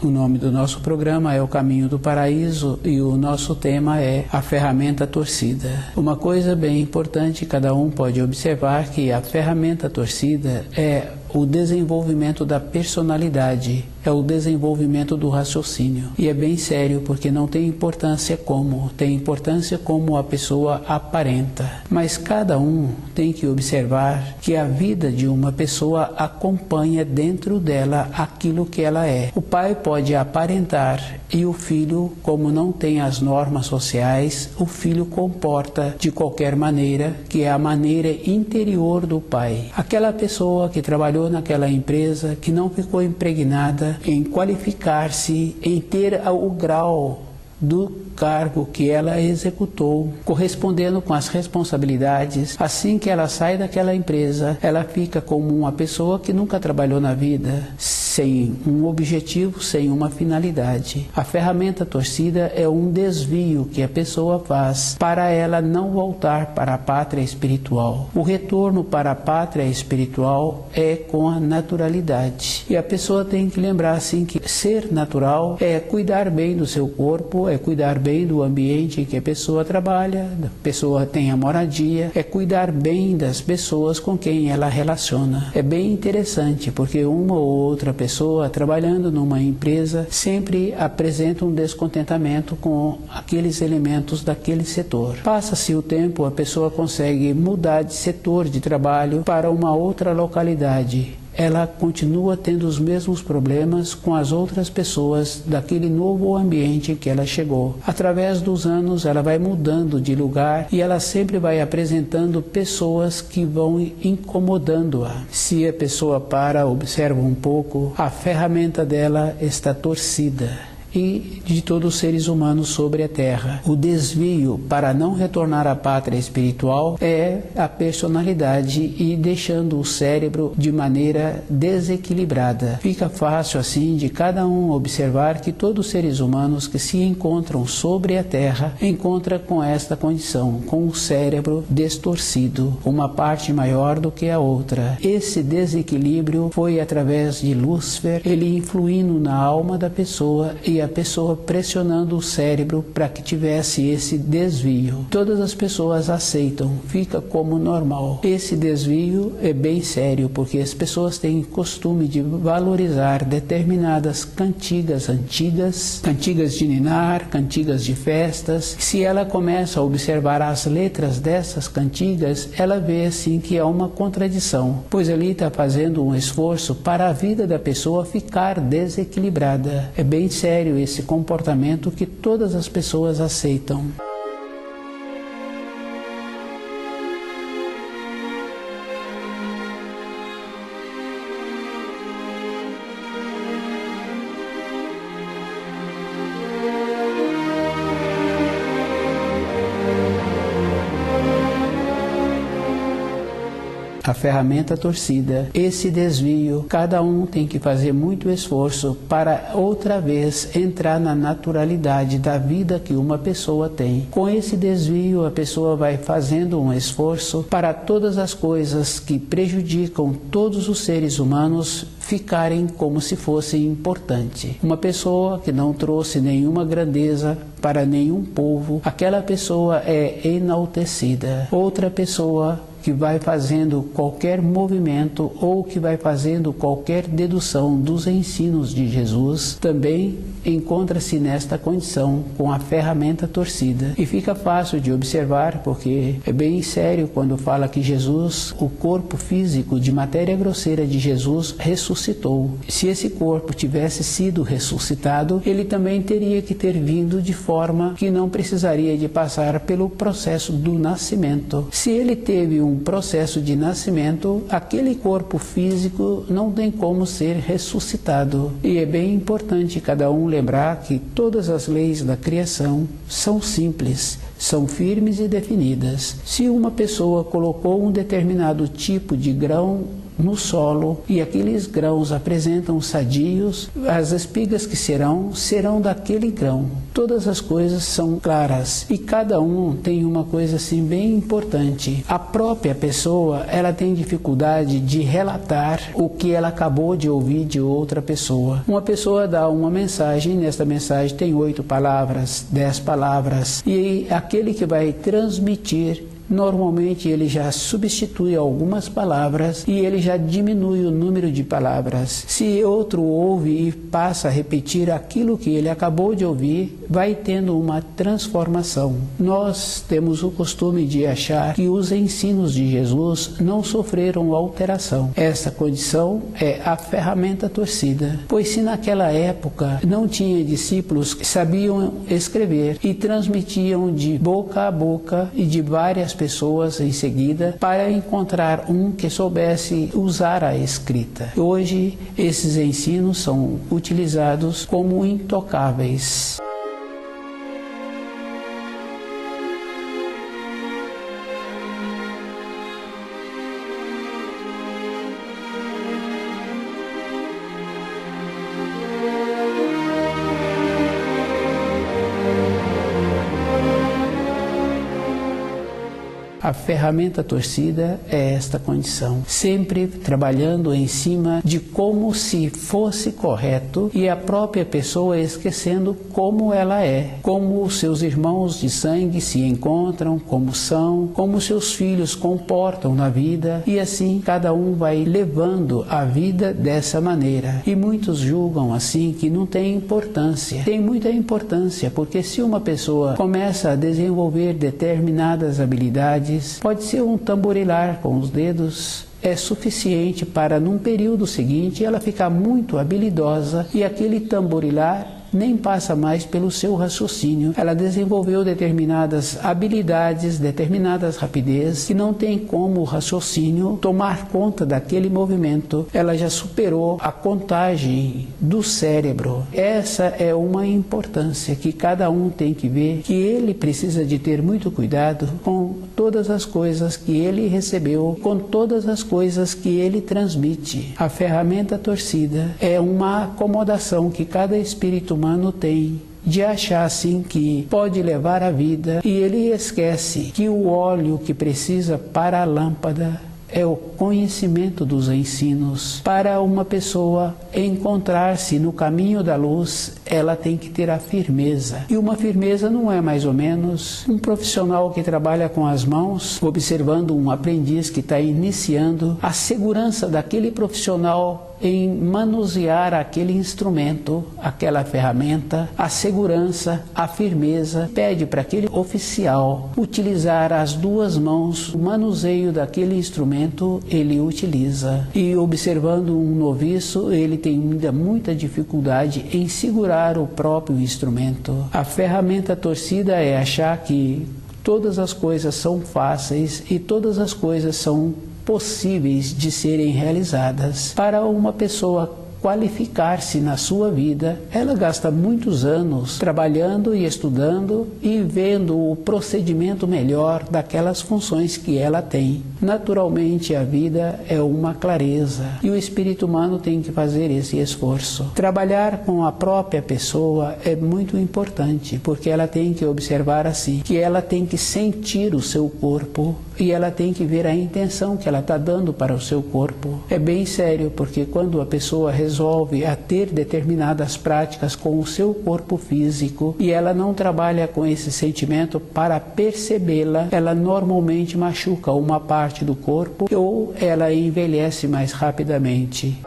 O nome do nosso programa é O Caminho do Paraíso e o nosso tema é a ferramenta torcida. Uma coisa bem importante, cada um pode observar que a ferramenta torcida é o desenvolvimento da personalidade, é o desenvolvimento do raciocínio. E é bem sério, porque não tem importância como, tem importância como a pessoa aparenta. Mas cada um tem que observar que a vida de uma pessoa acompanha dentro dela aquilo que ela é. O pai pode aparentar e o filho, como não tem as normas sociais, o filho comporta de qualquer maneira, que é a maneira interior do pai. Aquela pessoa que trabalhou naquela empresa, que não ficou impregnada em qualificar-se, em ter o grau do cargo que ela executou, correspondendo com as responsabilidades. Assim que ela sai daquela empresa, ela fica como uma pessoa que nunca trabalhou na vida, sem um objetivo, sem uma finalidade. A ferramenta torcida é um desvio que a pessoa faz para ela não voltar para a pátria espiritual. O retorno para a pátria espiritual é com a naturalidade. E a pessoa tem que lembrar assim que ser natural é cuidar bem do seu corpo, é cuidar bem do ambiente em que a pessoa trabalha, a pessoa tem a moradia, é cuidar bem das pessoas com quem ela relaciona. É bem interessante, porque uma ou outra pessoa trabalhando numa empresa sempre apresenta um descontentamento com aqueles elementos daquele setor. Passa-se o tempo, a pessoa consegue mudar de setor de trabalho para uma outra localidade. Ela continua tendo os mesmos problemas com as outras pessoas daquele novo ambiente em que ela chegou. Através dos anos, ela vai mudando de lugar e ela sempre vai apresentando pessoas que vão incomodando-a. Se a pessoa observa um pouco, a ferramenta dela está torcida. E de todos os seres humanos sobre a Terra. O desvio para não retornar à pátria espiritual é a personalidade e deixando o cérebro de maneira desequilibrada. Fica fácil assim de cada um observar que todos os seres humanos que se encontram sobre a Terra encontram com esta condição, com o cérebro distorcido, uma parte maior do que a outra. Esse desequilíbrio foi através de Lúcifer, ele influindo na alma da pessoa e a pessoa pressionando o cérebro para que tivesse esse desvio. Todas as pessoas aceitam, fica como normal. Esse desvio é bem sério, porque as pessoas têm costume de valorizar determinadas cantigas antigas, cantigas de ninar, cantigas de festas. Se ela começa a observar as letras dessas cantigas, ela vê assim que há uma contradição, pois ali está fazendo um esforço para a vida da pessoa ficar desequilibrada. É bem sério esse comportamento que todas as pessoas aceitam. A ferramenta torcida, esse desvio, cada um tem que fazer muito esforço para outra vez entrar na naturalidade da vida que uma pessoa tem. Com esse desvio, a pessoa vai fazendo um esforço para todas as coisas que prejudicam todos os seres humanos ficarem como se fossem importantes. Uma pessoa que não trouxe nenhuma grandeza para nenhum povo, aquela pessoa é enaltecida. Outra pessoa que vai fazendo qualquer movimento ou que vai fazendo qualquer dedução dos ensinos de Jesus, também encontra-se nesta condição com a ferramenta torcida. E fica fácil de observar, porque é bem sério quando fala que Jesus, o corpo físico de matéria grosseira de Jesus, ressuscitou. Se esse corpo tivesse sido ressuscitado, ele também teria que ter vindo de forma que não precisaria de passar pelo processo do nascimento. Se ele teve um processo de nascimento, aquele corpo físico não tem como ser ressuscitado. E é bem importante cada um lembrar que todas as leis da criação são simples. são firmes e definidas. Se uma pessoa colocou um determinado tipo de grão no solo e aqueles grãos apresentam sadios, as espigas que serão daquele grão. Todas as coisas são claras e cada um tem uma coisa assim bem importante. A própria pessoa, ela tem dificuldade de relatar o que ela acabou de ouvir de outra pessoa. Uma pessoa dá uma mensagem, nesta mensagem tem 8 palavras, 10 palavras, e aquele que vai transmitir, normalmente ele já substitui algumas palavras e ele já diminui o número de palavras. Se outro ouve e passa a repetir aquilo que ele acabou de ouvir, vai tendo uma transformação. Nós temos o costume de achar que os ensinos de Jesus não sofreram alteração. Essa condição é a ferramenta torcida, pois se naquela época não tinha discípulos que sabiam escrever e transmitiam de boca a boca e de várias pessoas em seguida para encontrar um que soubesse usar a escrita. Hoje esses ensinos são utilizados como intocáveis. A ferramenta torcida é esta condição, sempre trabalhando em cima de como se fosse correto e a própria pessoa esquecendo como ela é, como os seus irmãos de sangue se encontram, como são, como seus filhos comportam na vida, e assim cada um vai levando a vida dessa maneira. E muitos julgam assim que não tem importância. Tem muita importância, porque se uma pessoa começa a desenvolver determinadas habilidades, pode ser um tamborilar com os dedos, é suficiente para num período seguinte ela ficar muito habilidosa e aquele tamborilar nem passa mais pelo seu raciocínio. Ela desenvolveu determinadas habilidades, determinadas rapidez, que não tem como o raciocínio tomar conta daquele movimento. Ela já superou a contagem do cérebro. Essa é uma importância que cada um tem que ver, que ele precisa de ter muito cuidado com todas as coisas que ele recebeu, com todas as coisas que ele transmite. A ferramenta torcida é uma acomodação que cada espírito humano tem de achar assim que pode levar a vida e ele esquece que o óleo que precisa para a lâmpada é o conhecimento dos ensinos. Para uma pessoa encontrar-se no caminho da luz, ela tem que ter a firmeza. E uma firmeza não é mais ou menos um profissional que trabalha com as mãos, observando um aprendiz que está iniciando, a segurança daquele profissional em manusear aquele instrumento, aquela ferramenta, a segurança, a firmeza, pede para aquele oficial utilizar as 2 mãos, o manuseio daquele instrumento ele utiliza. E observando um noviço, ele tem ainda muita dificuldade em segurar o próprio instrumento. A ferramenta torcida é achar que todas as coisas são fáceis e todas as coisas são possíveis de serem realizadas. Para uma pessoa qualificar-se na sua vida, ela gasta muitos anos trabalhando e estudando e vendo o procedimento melhor daquelas funções que ela tem. Naturalmente, a vida é uma clareza e o espírito humano tem que fazer esse esforço. Trabalhar com a própria pessoa é muito importante, porque ela tem que observar assim, que ela tem que sentir o seu corpo e ela tem que ver a intenção que ela está dando para o seu corpo. É bem sério, porque quando a pessoa resolve a ter determinadas práticas com o seu corpo físico e ela não trabalha com esse sentimento para percebê-la, ela normalmente machuca uma parte do corpo ou ela envelhece mais rapidamente.